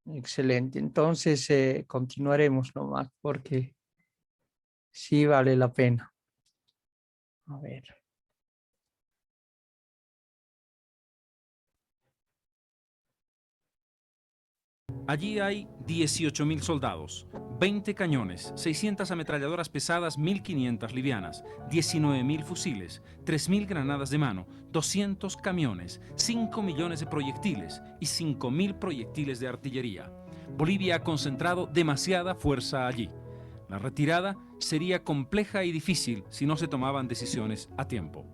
Excelente. Entonces continuaremos nomás porque sí vale la pena. A ver. Allí hay 18.000 soldados, 20 cañones, 600 ametralladoras pesadas, 1.500 livianas, 19.000 fusiles, 3.000 granadas de mano, 200 camiones, 5 millones de proyectiles y 5.000 proyectiles de artillería. Bolivia ha concentrado demasiada fuerza allí. La retirada sería compleja y difícil si no se tomaban decisiones a tiempo.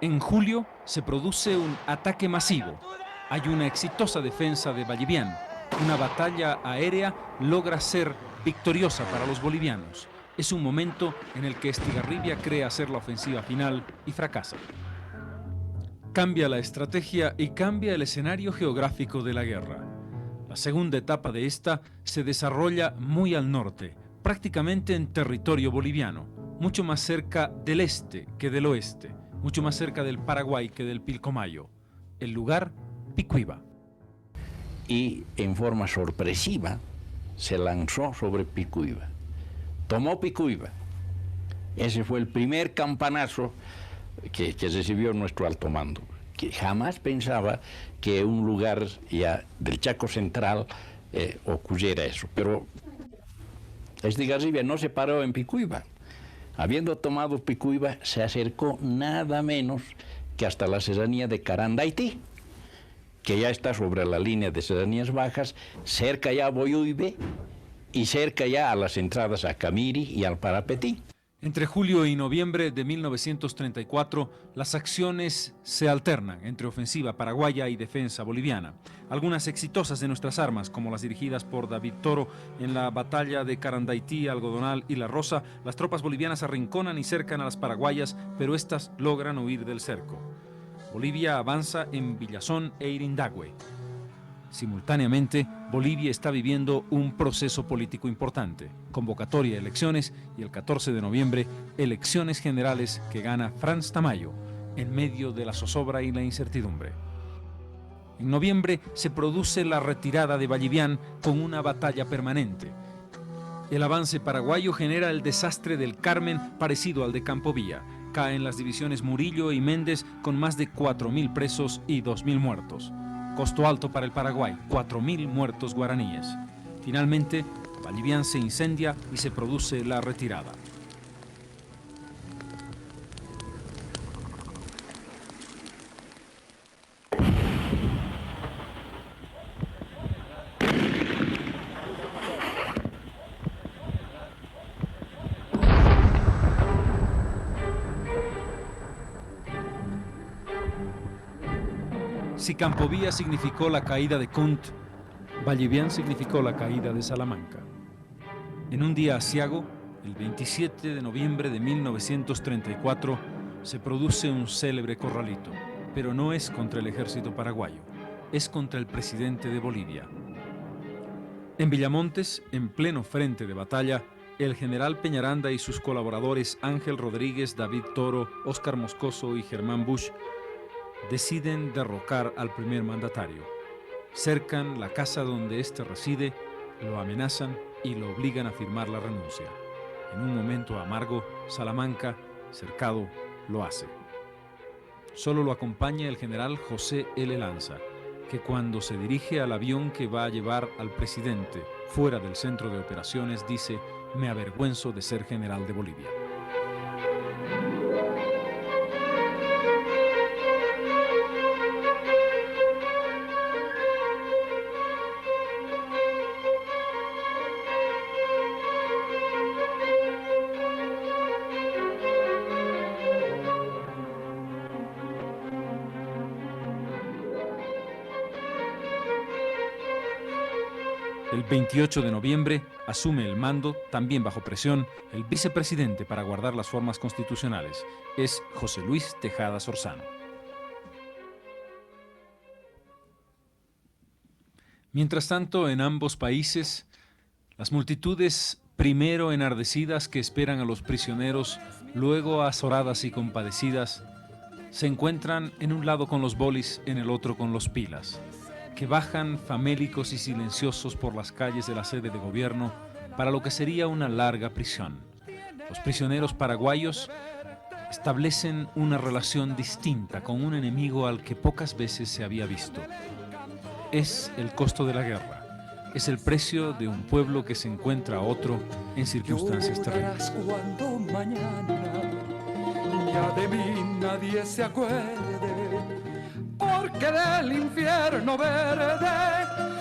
En julio se produce un ataque masivo. Hay una exitosa defensa de Vallivián. Una batalla aérea logra ser victoriosa para los bolivianos. Es un momento en el que Estigarribia cree hacer la ofensiva final y fracasa. Cambia la estrategia y cambia el escenario geográfico de la guerra. La segunda etapa de esta se desarrolla muy al norte, prácticamente en territorio boliviano, mucho más cerca del este que del oeste, mucho más cerca del Paraguay que del Pilcomayo. El lugar, Picuiba. Y en forma sorpresiva se lanzó sobre Picuiba. Tomó Picuiba. Ese fue el primer campanazo que recibió nuestro alto mando. Que jamás pensaba que un lugar ya del Chaco Central ocurriera eso. Pero Estigarribia no se paró en Picuiba. Habiendo tomado Picuiba, se acercó nada menos que hasta la serranía de Carandaití, que ya está sobre la línea de serranías bajas, cerca ya a Boyuibe y cerca ya a las entradas a Camiri y al Parapetí. Entre julio y noviembre de 1934, las acciones se alternan entre ofensiva paraguaya y defensa boliviana. Algunas exitosas de nuestras armas, como las dirigidas por David Toro en la batalla de Carandaití, Algodonal y La Rosa, las tropas bolivianas arrinconan y cercan a las paraguayas, pero estas logran huir del cerco. Bolivia avanza en Villazón e Irindagüe. Simultáneamente, Bolivia está viviendo un proceso político importante, convocatoria de elecciones y el 14 de noviembre, elecciones generales que gana Franz Tamayo, en medio de la zozobra y la incertidumbre. En noviembre se produce la retirada de Vallivián con una batalla permanente. El avance paraguayo genera el desastre del Carmen parecido al de Campo Villa. Caen las divisiones Murillo y Méndez con más de 4.000 presos y 2.000 muertos. Costo alto para el Paraguay, 4.000 muertos guaraníes. Finalmente, Vallivián se incendia y se produce la retirada. Si Campovilla significó la caída de Kunt, Vallivián significó la caída de Salamanca. En un día aciago, el 27 de noviembre de 1934, se produce un célebre corralito, pero no es contra el ejército paraguayo, es contra el presidente de Bolivia. En Villamontes, en pleno frente de batalla, el general Peñaranda y sus colaboradores Ángel Rodríguez, David Toro, Óscar Moscoso y Germán Busch deciden derrocar al primer mandatario. Cercan la casa donde éste reside, lo amenazan y lo obligan a firmar la renuncia. En un momento amargo, Salamanca, cercado, lo hace. Solo lo acompaña el general José L. Lanza, que cuando se dirige al avión que va a llevar al presidente fuera del centro de operaciones dice: «Me avergüenzo de ser general de Bolivia». El 28 de noviembre asume el mando, también bajo presión, el vicepresidente para guardar las formas constitucionales. Es José Luis Tejada Sorzano. Mientras tanto, en ambos países, las multitudes, primero enardecidas que esperan a los prisioneros, luego azoradas y compadecidas, se encuentran en un lado con los bolis, en el otro con los pilas. que bajan famélicos y silenciosos por las calles de la sede de gobierno para lo que sería una larga prisión. Los prisioneros paraguayos establecen una relación distinta con un enemigo al que pocas veces se había visto. Es el costo de la guerra, es el precio de un pueblo que se encuentra a otro en circunstancias terribles. Cuando mañana ya de mí nadie se acuerde, porque del infierno verde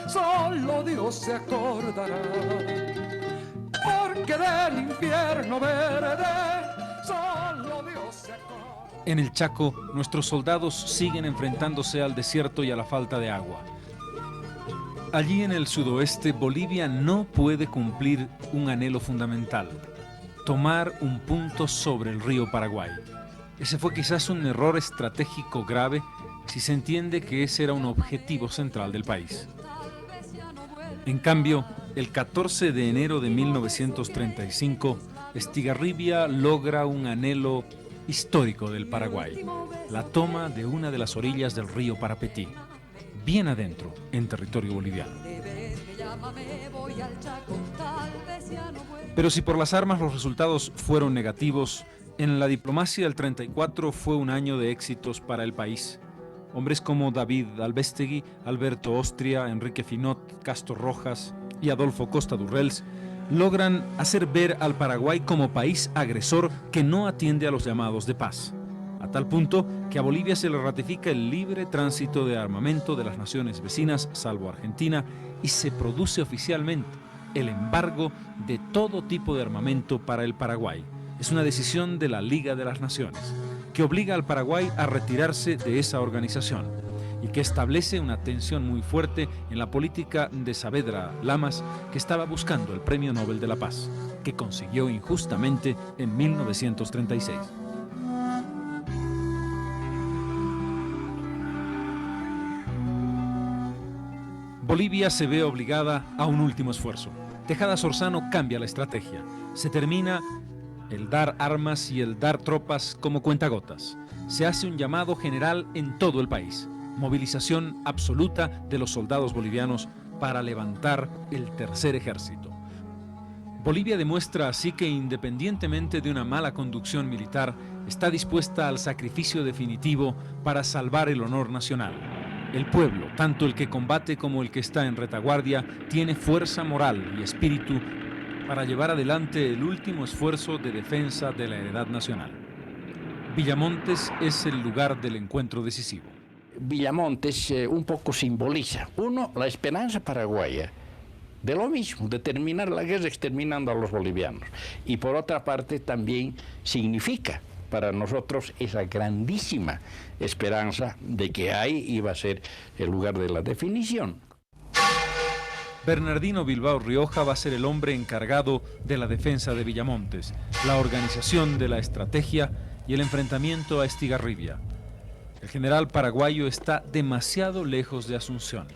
solo Dios se acordará. Porque del infierno verde solo Dios se acordará. En el Chaco, nuestros soldados siguen enfrentándose al desierto y a la falta de agua. Allí en el sudoeste, Bolivia no puede cumplir un anhelo fundamental: tomar un punto sobre el río Paraguay. Ese fue quizás un error estratégico grave si se entiende que ese era un objetivo central del país. En cambio, el 14 de enero de 1935, Estigarribia logra un anhelo histórico del Paraguay: la toma de una de las orillas del río Parapetí, bien adentro, en territorio boliviano. Pero si por las armas los resultados fueron negativos, en la diplomacia el 34 fue un año de éxitos para el país. Hombres como David Albestegui, Alberto Ostria, Enrique Finot, Castro Rojas y Adolfo Costa Durrels logran hacer ver al Paraguay como país agresor que no atiende a los llamados de paz, a tal punto que a Bolivia se le ratifica el libre tránsito de armamento de las naciones vecinas, salvo Argentina, y se produce oficialmente el embargo de todo tipo de armamento para el Paraguay. Es una decisión de la Liga de las Naciones, que obliga al Paraguay a retirarse de esa organización y que establece una tensión muy fuerte en la política de Saavedra Lamas, que estaba buscando el Premio Nobel de la Paz, que consiguió injustamente en 1936. Bolivia se ve obligada a un último esfuerzo. Tejada Sorzano cambia la estrategia. Se termina el dar armas y el dar tropas como cuentagotas. Se hace un llamado general en todo el país. Movilización absoluta de los soldados bolivianos para levantar el tercer ejército. Bolivia demuestra así que, independientemente de una mala conducción militar, está dispuesta al sacrificio definitivo para salvar el honor nacional. El pueblo, tanto el que combate como el que está en retaguardia, tiene fuerza moral y espíritu para llevar adelante el último esfuerzo de defensa de la heredad nacional. Villamontes es el lugar del encuentro decisivo. Villamontes un poco simboliza, uno, la esperanza paraguaya de lo mismo, de terminar la guerra exterminando a los bolivianos, y por otra parte también significa para nosotros esa grandísima esperanza de que ahí iba a ser el lugar de la definición. Bernardino Bilbao Rioja va a ser el hombre encargado de la defensa de Villamontes, la organización de la estrategia y el enfrentamiento a Estigarribia. El general paraguayo está demasiado lejos de Asunción.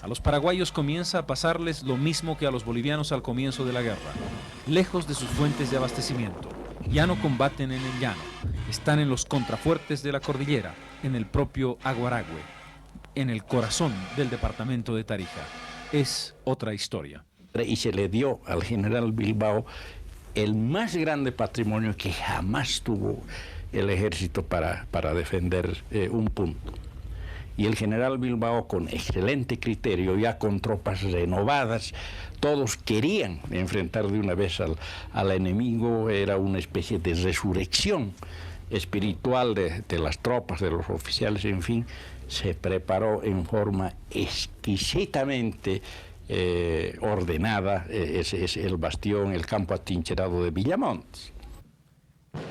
A los paraguayos comienza a pasarles lo mismo que a los bolivianos al comienzo de la guerra, lejos de sus fuentes de abastecimiento. Ya no combaten en el llano, están en los contrafuertes de la cordillera, en el propio Aguaragüe, en el corazón del departamento de Tarija. Es otra historia. Y se le dio al general Bilbao el más grande patrimonio que jamás tuvo el ejército para defender un punto. Y el general Bilbao, con excelente criterio, ya con tropas renovadas, todos querían enfrentar de una vez al enemigo. Era una especie de resurrección espiritual de las tropas, de los oficiales, en fin. Se preparó en forma exquisitamente ordenada es el bastión, el campo atrincherado de Villamontes.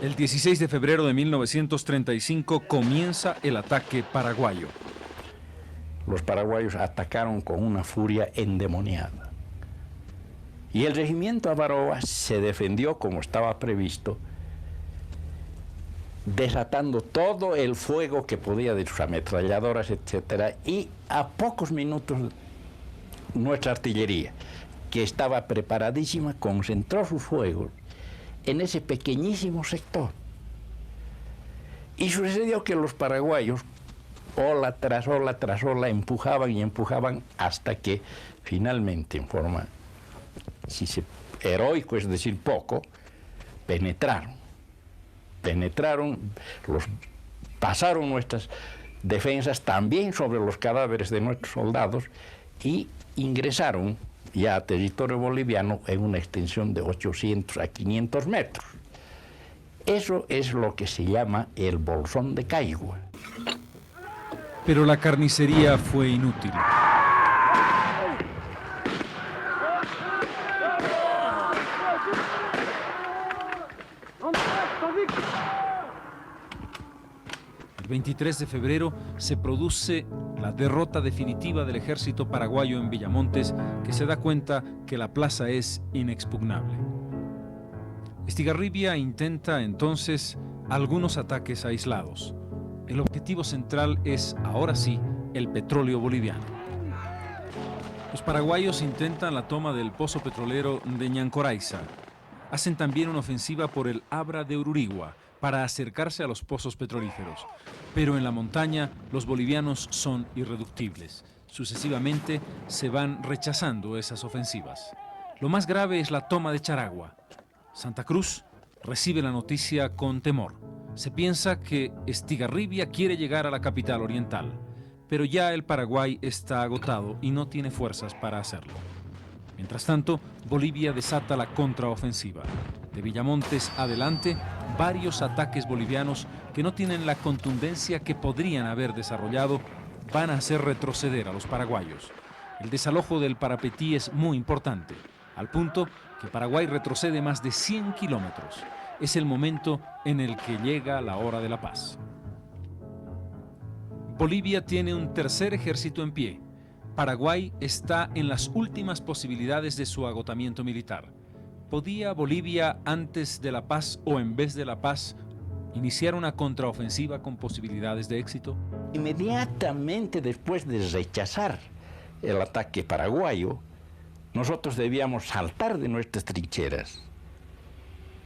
El 16 de febrero de 1935 comienza el ataque paraguayo. Los paraguayos atacaron con una furia endemoniada. Y el regimiento Avaroa se defendió como estaba previsto, desatando todo el fuego que podía de sus ametralladoras, etc. Y a pocos minutos nuestra artillería, que estaba preparadísima, concentró sus fuegos en ese pequeñísimo sector. Y sucedió que los paraguayos, ola tras ola, empujaban y empujaban hasta que finalmente, en forma heroico, es decir, poco, penetraron, pasaron nuestras defensas también sobre los cadáveres de nuestros soldados y ingresaron ya a territorio boliviano en una extensión de 800 a 500 metros. Eso es lo que se llama el Bolsón de Caigua. Pero la carnicería fue inútil. El 23 de febrero se produce la derrota definitiva del ejército paraguayo en Villamontes, que se da cuenta que la plaza es inexpugnable. Estigarribia intenta entonces algunos ataques aislados. El objetivo central es, ahora sí, el petróleo boliviano. Los paraguayos intentan la toma del pozo petrolero de Ñancoraiza. Hacen también una ofensiva por el Abra de Ururigua para acercarse a los pozos petrolíferos. Pero en la montaña los bolivianos son irreductibles. Sucesivamente se van rechazando esas ofensivas. Lo más grave es la toma de Charagua. Santa Cruz recibe la noticia con temor. Se piensa que Estigarribia quiere llegar a la capital oriental, pero ya el Paraguay está agotado y no tiene fuerzas para hacerlo. Mientras tanto, Bolivia desata la contraofensiva. De Villamontes adelante, varios ataques bolivianos que no tienen la contundencia que podrían haber desarrollado van a hacer retroceder a los paraguayos. El desalojo del Parapetí es muy importante, al punto que Paraguay retrocede más de 100 kilómetros. Es el momento en el que llega la hora de la paz. Bolivia tiene un tercer ejército en pie. Paraguay está en las últimas posibilidades de su agotamiento militar. ¿Podía Bolivia, antes de la paz o en vez de la paz, iniciar una contraofensiva con posibilidades de éxito? Inmediatamente después de rechazar el ataque paraguayo, nosotros debíamos saltar de nuestras trincheras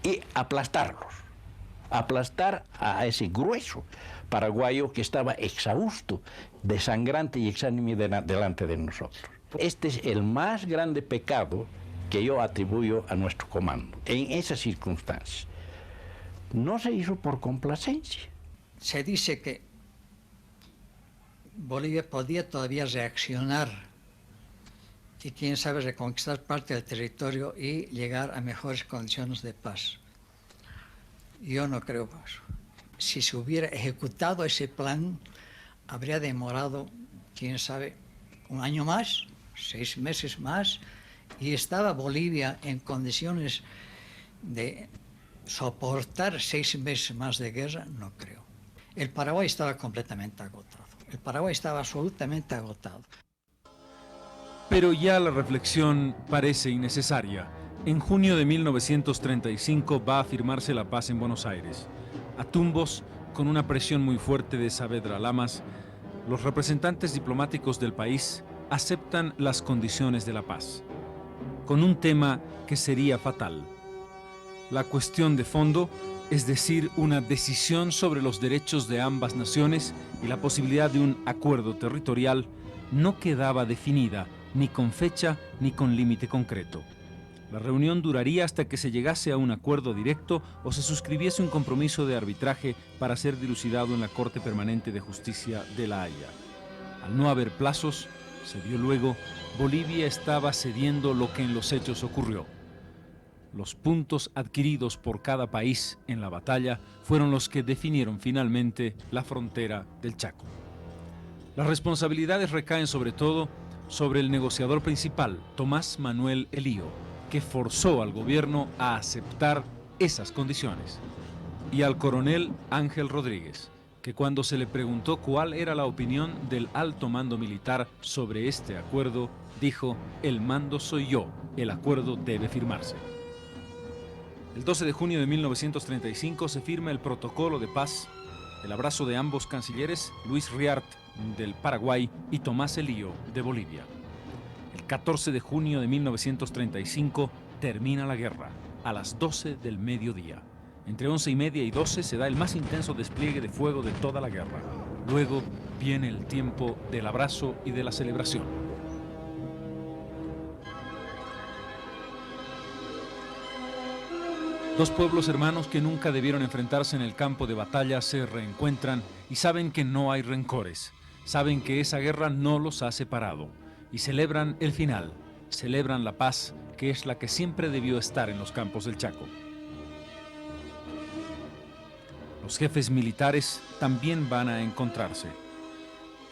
y aplastar a ese grueso paraguayo que estaba exhausto, desangrante y exánime delante de nosotros. Este es el más grande pecado que yo atribuyo a nuestro comando en esas circunstancias. No se hizo por complacencia. Se dice que Bolivia podía todavía reaccionar y quién sabe reconquistar parte del territorio y llegar a mejores condiciones de paz. Yo no creo eso. Si se hubiera ejecutado ese plan, habría demorado, quién sabe, un año más, 6 meses más, y estaba Bolivia en condiciones de soportar 6 meses más de guerra, no creo. El Paraguay estaba completamente agotado. El Paraguay estaba absolutamente agotado. Pero ya la reflexión parece innecesaria. En junio de 1935 va a firmarse la paz en Buenos Aires. A tumbos, con una presión muy fuerte de Saavedra Lamas, los representantes diplomáticos del país aceptan las condiciones de la paz, con un tema que sería fatal: la cuestión de fondo, es decir, una decisión sobre los derechos de ambas naciones y la posibilidad de un acuerdo territorial, no quedaba definida ni con fecha ni con límite concreto. La reunión duraría hasta que se llegase a un acuerdo directo o se suscribiese un compromiso de arbitraje para ser dilucidado en la Corte Permanente de Justicia de La Haya. Al no haber plazos, se vio luego, Bolivia estaba cediendo lo que en los hechos ocurrió. Los puntos adquiridos por cada país en la batalla fueron los que definieron finalmente la frontera del Chaco. Las responsabilidades recaen sobre todo sobre el negociador principal, Tomás Manuel Elío, que forzó al gobierno a aceptar esas condiciones, y al coronel Ángel Rodríguez, que cuando se le preguntó cuál era la opinión del alto mando militar sobre este acuerdo, dijo: el mando soy yo, el acuerdo debe firmarse. El 12 de junio de 1935 se firma el protocolo de paz, el abrazo de ambos cancilleres, Luis Riart del Paraguay y Tomás Elío de Bolivia. El 14 de junio de 1935 termina la guerra, a las 12 del mediodía. Entre 11:30 y 12 se da el más intenso despliegue de fuego de toda la guerra. Luego, Viene el tiempo del abrazo y de la celebración. Dos pueblos hermanos que nunca debieron enfrentarse en el campo de batalla se reencuentran y saben que no hay rencores. Saben que esa guerra no los ha separado y celebran el final, celebran la paz, que es la que siempre debió estar en los campos del Chaco. Los jefes militares también van a encontrarse.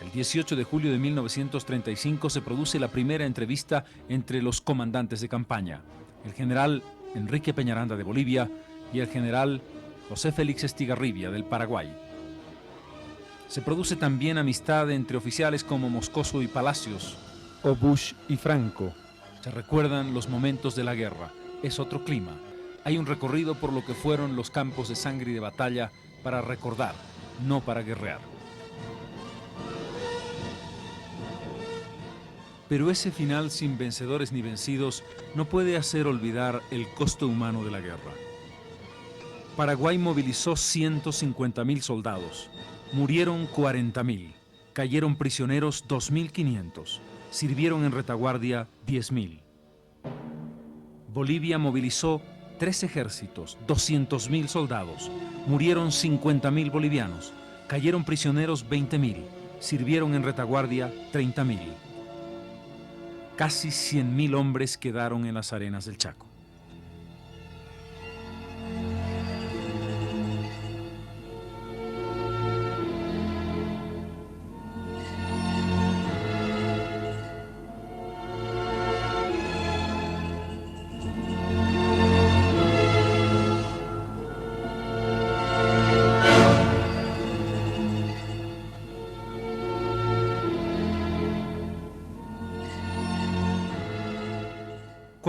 El 18 de julio de 1935 se produce la primera entrevista entre los comandantes de campaña, el general Enrique Peñaranda de Bolivia y el general José Félix Estigarribia del Paraguay. Se produce también amistad entre oficiales como Moscoso y Palacios, o Bush y Franco. Se recuerdan los momentos de la guerra. Es otro clima. Hay un recorrido por lo que fueron los campos de sangre y de batalla para recordar, no para guerrear. Pero ese final sin vencedores ni vencidos no puede hacer olvidar el costo humano de la guerra. Paraguay movilizó 150.000 soldados, murieron 40.000, cayeron prisioneros 2.500, sirvieron en retaguardia 10.000. Bolivia movilizó 3 ejércitos, 200.000 soldados, murieron 50.000 bolivianos, cayeron prisioneros 20.000, sirvieron en retaguardia 30.000. Casi 100.000 hombres quedaron en las arenas del Chaco.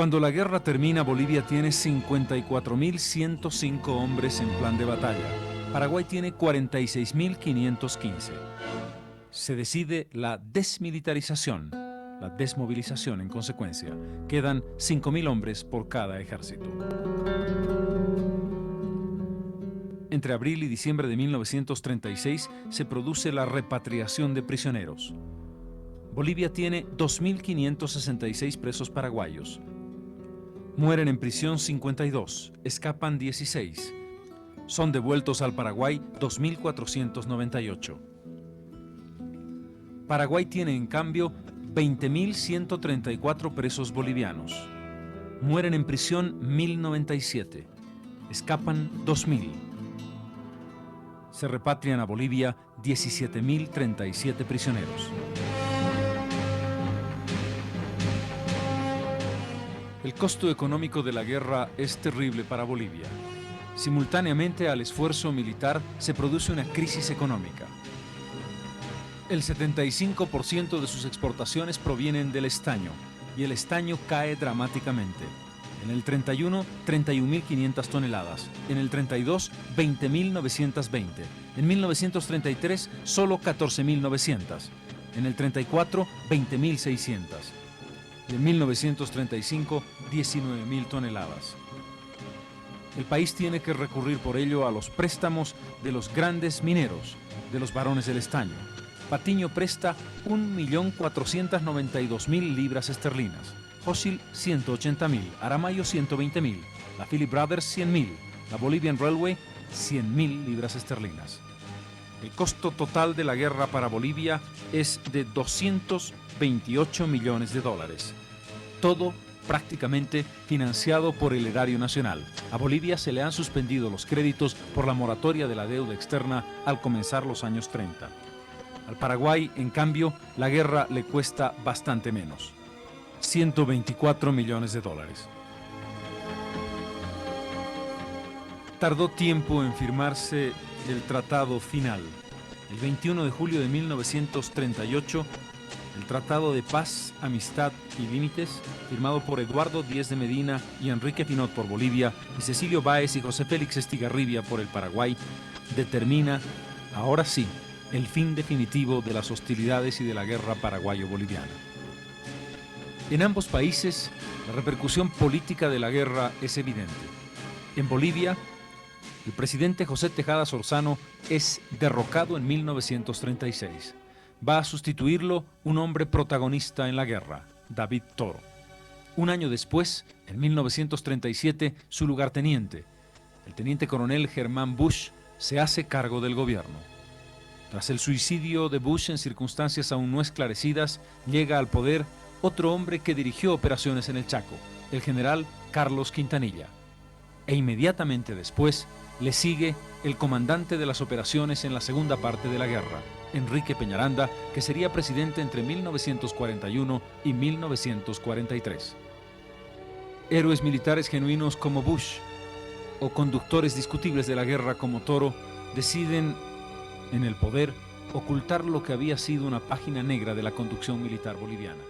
Cuando la guerra termina, Bolivia tiene 54.105 hombres en plan de batalla. Paraguay tiene 46.515. Se decide la desmilitarización, la desmovilización en consecuencia. Quedan 5.000 hombres por cada ejército. Entre abril y diciembre de 1936 se produce la repatriación de prisioneros. Bolivia tiene 2.566 presos paraguayos. Mueren en prisión 52, escapan 16. Son devueltos al Paraguay 2.498. Paraguay tiene en cambio 20.134 presos bolivianos. Mueren en prisión 1.097, escapan 2.000. Se repatrian a Bolivia 17.037 prisioneros. El costo económico de la guerra es terrible para Bolivia. Simultáneamente al esfuerzo militar se produce una crisis económica. El 75% de sus exportaciones provienen del estaño y el estaño cae dramáticamente. En el 31, 31.500 toneladas. En el 32, 20.920. En 1933, solo 14.900. En el 34, 20.600. Y en 1935, 19.000 toneladas. El país tiene que recurrir por ello a los préstamos de los grandes mineros, de los varones del estaño. Patiño presta 1.492.000 libras esterlinas, Fósil 180.000, Aramayo 120.000, la Philip Brothers 100.000, la Bolivian Railway 100.000 libras esterlinas. El costo total de la guerra para Bolivia es de 228 millones de dólares. Todo prácticamente financiado por el erario nacional. A Bolivia se le han suspendido los créditos por la moratoria de la deuda externa al comenzar los años 30. Al Paraguay, en cambio, la guerra le cuesta bastante menos. 124 millones de dólares. Tardó tiempo en firmarse el tratado final. El 21 de julio de 1938, el Tratado de Paz, Amistad y Límites, firmado por Eduardo Díez de Medina y Enrique Pinot por Bolivia, y Cecilio Báez y José Félix Estigarribia por el Paraguay, determina, ahora sí, el fin definitivo de las hostilidades y de la guerra paraguayo-boliviana. En ambos países, la repercusión política de la guerra es evidente. En Bolivia, el presidente José Tejada Sorzano es derrocado en 1936. Va a sustituirlo un hombre protagonista en la guerra, David Toro. Un año después, en 1937, su lugarteniente, el teniente coronel Germán Busch, se hace cargo del gobierno. Tras el suicidio de Busch en circunstancias aún no esclarecidas, llega al poder otro hombre que dirigió operaciones en el Chaco, el general Carlos Quintanilla. E inmediatamente después le sigue el comandante de las operaciones en la segunda parte de la guerra, Enrique Peñaranda, que sería presidente entre 1941 y 1943. Héroes militares genuinos como Busch o conductores discutibles de la guerra como Toro deciden, en el poder, ocultar lo que había sido una página negra de la conducción militar boliviana.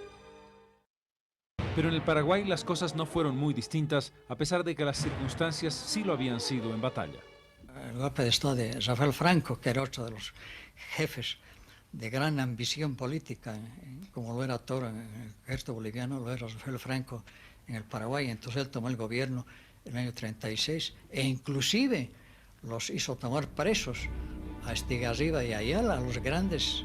Pero en el Paraguay las cosas no fueron muy distintas, a pesar de que las circunstancias sí lo habían sido en batalla. El golpe de Estado de Rafael Franco, que era otro de los jefes de gran ambición política, como lo era Toro en el ejército boliviano, lo era Rafael Franco en el Paraguay. Entonces él tomó el gobierno en el año 36 e inclusive los hizo tomar presos a Estigarribia y Ayala, a los grandes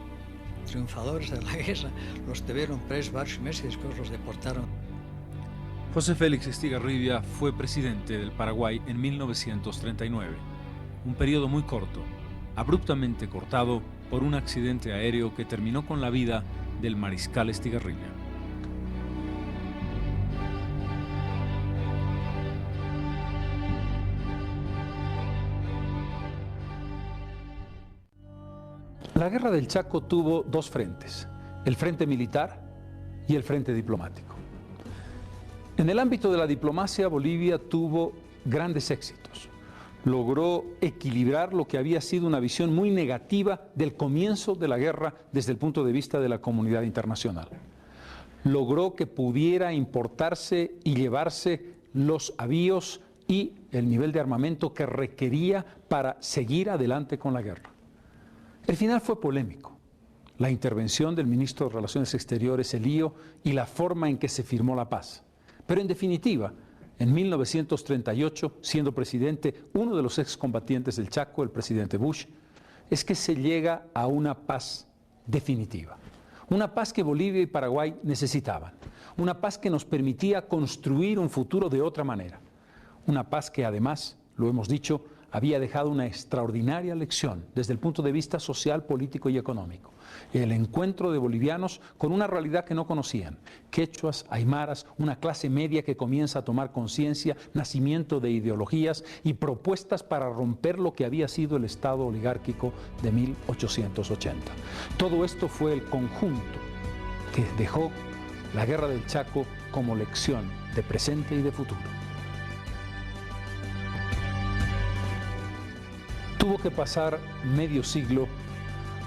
triunfadores de la guerra. Los tuvieron presos varios meses y después los deportaron. José Félix Estigarribia fue presidente del Paraguay en 1939, un periodo muy corto, abruptamente cortado por un accidente aéreo que terminó con la vida del mariscal Estigarribia. La guerra del Chaco tuvo dos frentes, el frente militar y el frente diplomático. En el ámbito de la diplomacia, Bolivia tuvo grandes éxitos. Logró equilibrar lo que había sido una visión muy negativa del comienzo de la guerra desde el punto de vista de la comunidad internacional. Logró que pudiera importarse y llevarse los avíos y el nivel de armamento que requería para seguir adelante con la guerra. El final fue polémico. La intervención del ministro de Relaciones Exteriores, Elío, y la forma en que se firmó la paz. Pero en definitiva, en 1938, siendo presidente uno de los excombatientes del Chaco, el presidente Busch, es que se llega a una paz definitiva. Una paz que Bolivia y Paraguay necesitaban. Una paz que nos permitía construir un futuro de otra manera. Una paz que además, lo hemos dicho, había dejado una extraordinaria lección desde el punto de vista social, político y económico. El encuentro de bolivianos con una realidad que no conocían, quechuas, aymaras, una clase media que comienza a tomar conciencia, nacimiento de ideologías y propuestas para romper lo que había sido el Estado oligárquico de 1880. Todo esto fue el conjunto que dejó la Guerra del Chaco como lección de presente y de futuro. Tuvo que pasar medio siglo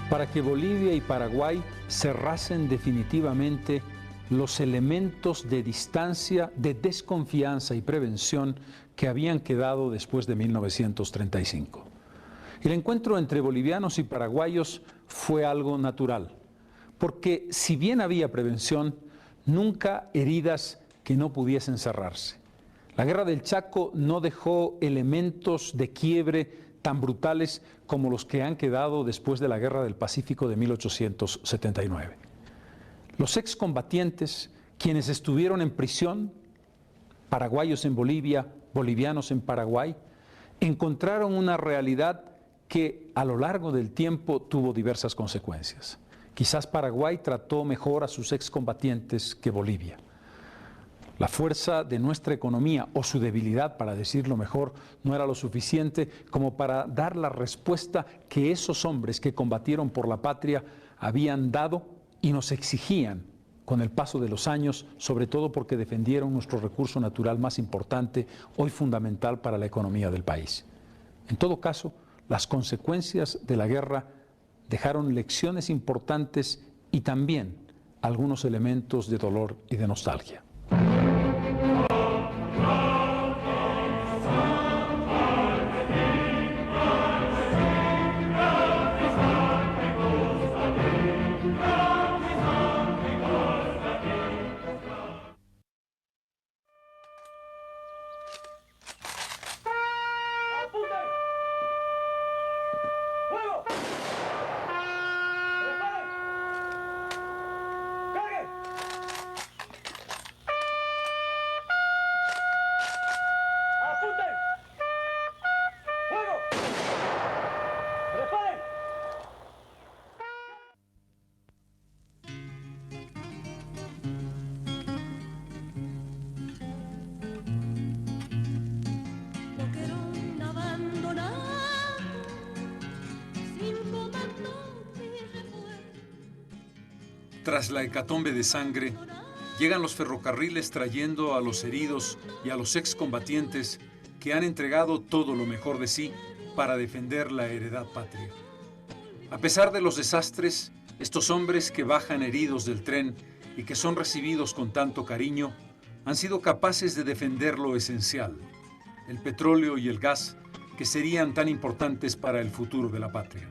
para que Bolivia y Paraguay cerrasen definitivamente los elementos de distancia, de desconfianza y prevención que habían quedado después de 1935. El encuentro entre bolivianos y paraguayos fue algo natural, porque si bien había prevención, nunca heridas que no pudiesen cerrarse. La Guerra del Chaco no dejó elementos de quiebre tan brutales como los que han quedado después de la Guerra del Pacífico de 1879. Los excombatientes, quienes estuvieron en prisión, paraguayos en Bolivia, bolivianos en Paraguay, encontraron una realidad que a lo largo del tiempo tuvo diversas consecuencias. Quizás Paraguay trató mejor a sus excombatientes que Bolivia. La fuerza de nuestra economía, o su debilidad, para decirlo mejor, no era lo suficiente como para dar la respuesta que esos hombres que combatieron por la patria habían dado y nos exigían con el paso de los años, sobre todo porque defendieron nuestro recurso natural más importante, hoy fundamental para la economía del país. En todo caso, las consecuencias de la guerra dejaron lecciones importantes y también algunos elementos de dolor y de nostalgia. Tras la hecatombe de sangre, llegan los ferrocarriles trayendo a los heridos y a los excombatientes que han entregado todo lo mejor de sí para defender la heredad patria. A pesar de los desastres, estos hombres que bajan heridos del tren y que son recibidos con tanto cariño, han sido capaces de defender lo esencial, el petróleo y el gas, que serían tan importantes para el futuro de la patria.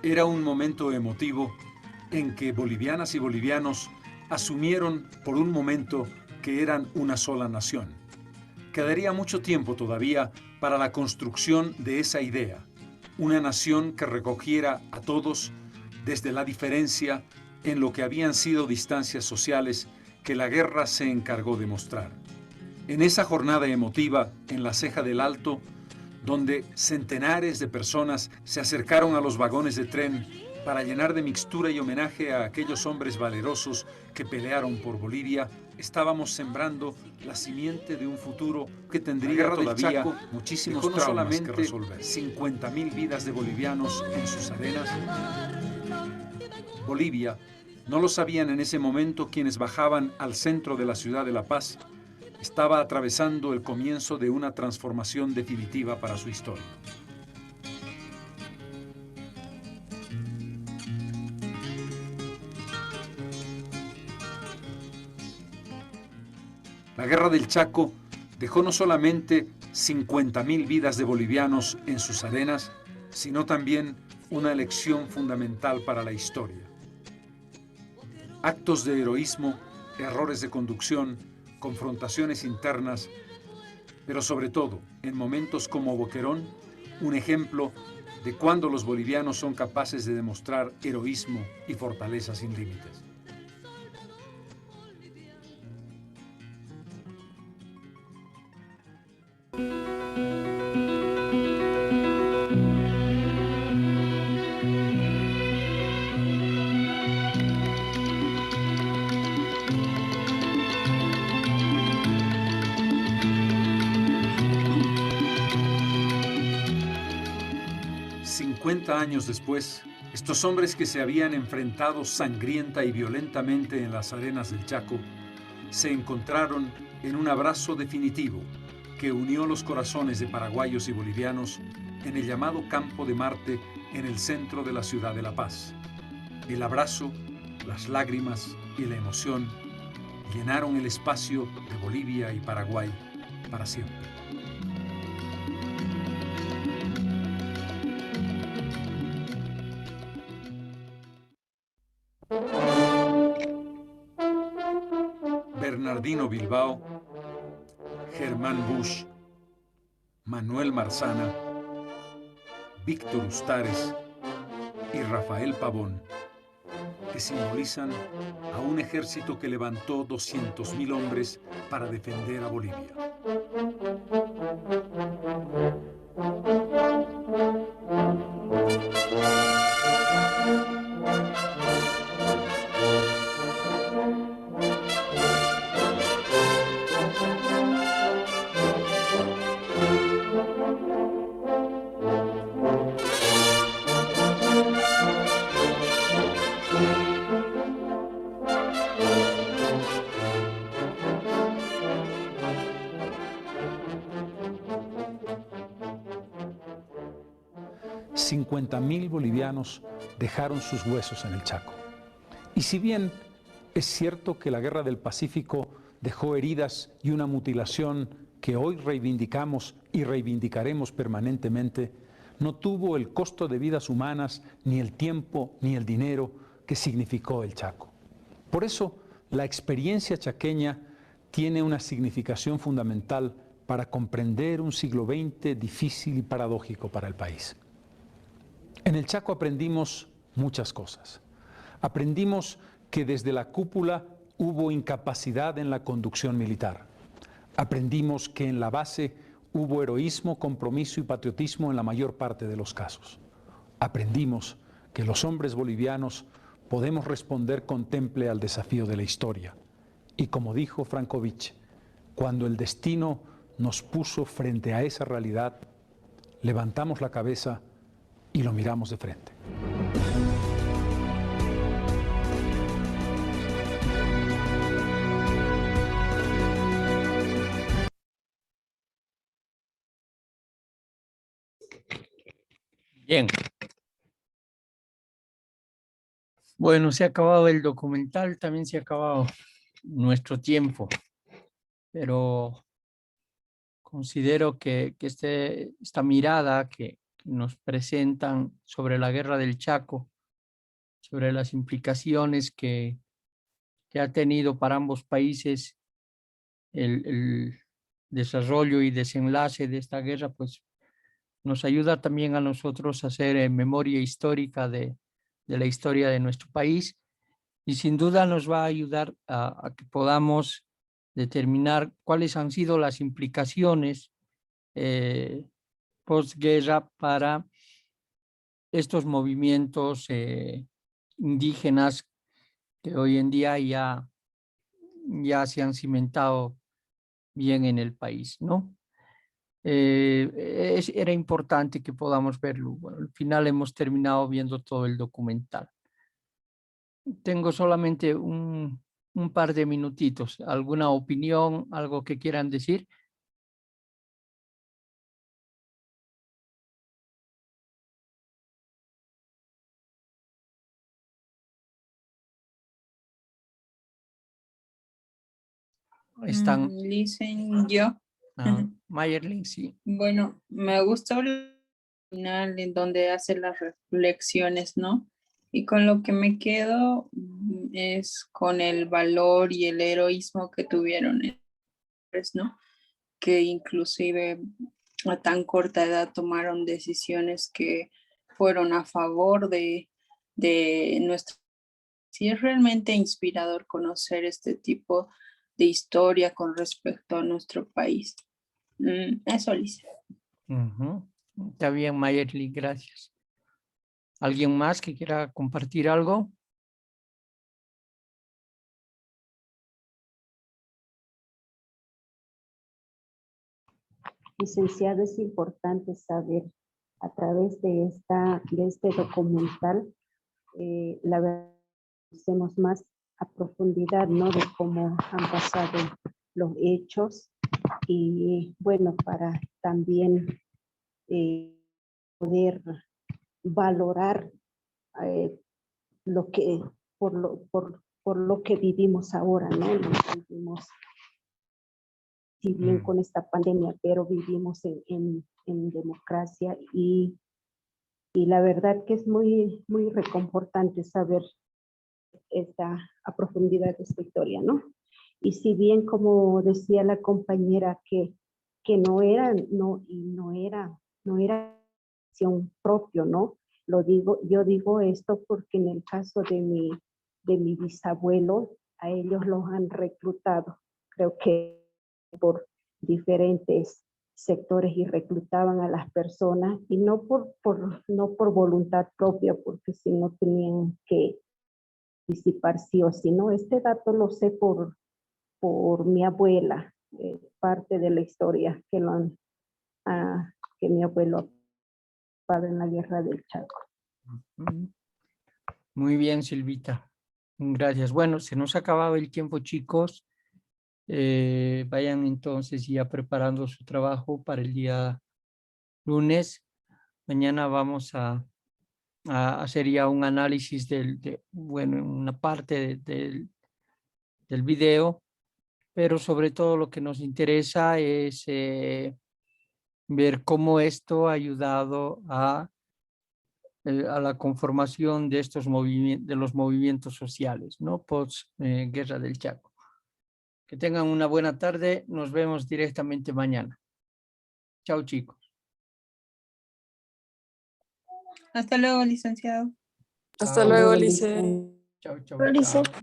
Era un momento emotivo en que bolivianas y bolivianos asumieron por un momento que eran una sola nación. Quedaría mucho tiempo todavía para la construcción de esa idea, una nación que recogiera a todos desde la diferencia en lo que habían sido distancias sociales que la guerra se encargó de mostrar. En esa jornada emotiva en la Ceja del Alto, donde centenares de personas se acercaron a los vagones de tren para llenar de mixtura y homenaje a aquellos hombres valerosos que pelearon por Bolivia, estábamos sembrando la simiente de un futuro que tendría todavía muchísimos traumas que resolver. 50.000 vidas de bolivianos en sus arenas. Bolivia, no lo sabían en ese momento quienes bajaban al centro de la ciudad de La Paz, estaba atravesando el comienzo de una transformación definitiva para su historia. La Guerra del Chaco dejó no solamente 50.000 vidas de bolivianos en sus arenas, sino también una lección fundamental para la historia. Actos de heroísmo, errores de conducción, confrontaciones internas, pero sobre todo, en momentos como Boquerón, un ejemplo de cuando los bolivianos son capaces de demostrar heroísmo y fortaleza sin límites. Años después, estos hombres que se habían enfrentado sangrienta y violentamente en las arenas del Chaco, se encontraron en un abrazo definitivo que unió los corazones de paraguayos y bolivianos en el llamado Campo de Marte en el centro de la ciudad de La Paz. El abrazo, las lágrimas y la emoción llenaron el espacio de Bolivia y Paraguay para siempre. Bernardino Bilbao, Germán Busch, Manuel Marzana, Víctor Ustares y Rafael Pavón, que simbolizan a un ejército que levantó 200.000 hombres para defender a Bolivia. $50.000 bolivianos dejaron sus huesos en el Chaco. Y si bien es cierto que la Guerra del Pacífico dejó heridas y una mutilación que hoy reivindicamos y reivindicaremos permanentemente, no tuvo el costo de vidas humanas, ni el tiempo, ni el dinero que significó el Chaco. Por eso, la experiencia chaqueña tiene una significación fundamental para comprender un siglo XX difícil y paradójico para el país. En el Chaco aprendimos muchas cosas. Aprendimos que desde la cúpula hubo incapacidad en la conducción militar. Aprendimos que en la base hubo heroísmo, compromiso y patriotismo en la mayor parte de los casos. Aprendimos que los hombres bolivianos podemos responder con temple al desafío de la historia. Y como dijo Frankovich, cuando el destino nos puso frente a esa realidad, levantamos la cabeza y lo miramos de frente. Bien. Bueno, se ha acabado el documental, también se ha acabado nuestro tiempo, pero considero que esta mirada que nos presentan sobre la guerra del Chaco, sobre las implicaciones que ha tenido para ambos países el desarrollo y desenlace de esta guerra, pues nos ayuda también a nosotros a hacer memoria histórica de la historia de nuestro país, y sin duda nos va a ayudar a que podamos determinar cuáles han sido las implicaciones postguerra para estos movimientos indígenas que hoy en día ya se han cimentado bien en el país, ¿no? Era importante que podamos verlo. Bueno, al final hemos terminado viendo todo el documental. Tengo solamente un par de minutitos. ¿Alguna opinión, algo que quieran decir? Están, Dicen yo. Mayerling, sí. Bueno, me gustó el final en donde hace las reflexiones, ¿no? Y con lo que me quedo es con el valor y el heroísmo que tuvieron, ¿no? Que inclusive a tan corta edad tomaron decisiones que fueron a favor de nuestro. Sí, es realmente inspirador conocer este tipo de historia con respecto a nuestro país. Eso, Lisa. Está bien, Mayerling, gracias. ¿Alguien más que quiera compartir algo? Licenciado, es importante saber a través de este documental, la verdad, conocemos más a profundidad, ¿no? De cómo han pasado los hechos y bueno, para también poder valorar lo que, por lo que vivimos ahora, ¿no? Vivimos, si bien con esta pandemia, pero vivimos en democracia y la verdad que es muy, muy reconfortante saber a profundidad de esta historia, ¿no? Y si bien, como decía la compañera, que no era acción propio, ¿no? Yo digo esto porque en el caso de mi bisabuelo, a ellos los han reclutado, creo que por diferentes sectores, y reclutaban a las personas y no por voluntad propia, porque si no tenían que participar sí o sí, ¿no? Este dato lo sé por mi abuela, parte de la historia que mi abuelo ha pasado en la guerra del Chaco. Muy bien, Silvita. Gracias. Bueno, se nos ha acabado el tiempo, chicos. Vayan entonces ya preparando su trabajo para el día lunes. Mañana vamos a hacer ya un análisis bueno, una parte del video, pero sobre todo lo que nos interesa es ver cómo esto ha ayudado a la conformación de estos movimientos, de los movimientos sociales, ¿no? Post Guerra del Chaco. Que tengan una buena tarde. Nos vemos directamente mañana. Chao, chicos. Hasta luego, licenciado. Hasta luego, Lice. Chao, chao, Lice. chao.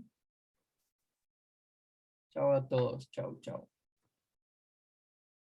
Chao a todos. Chao, chao.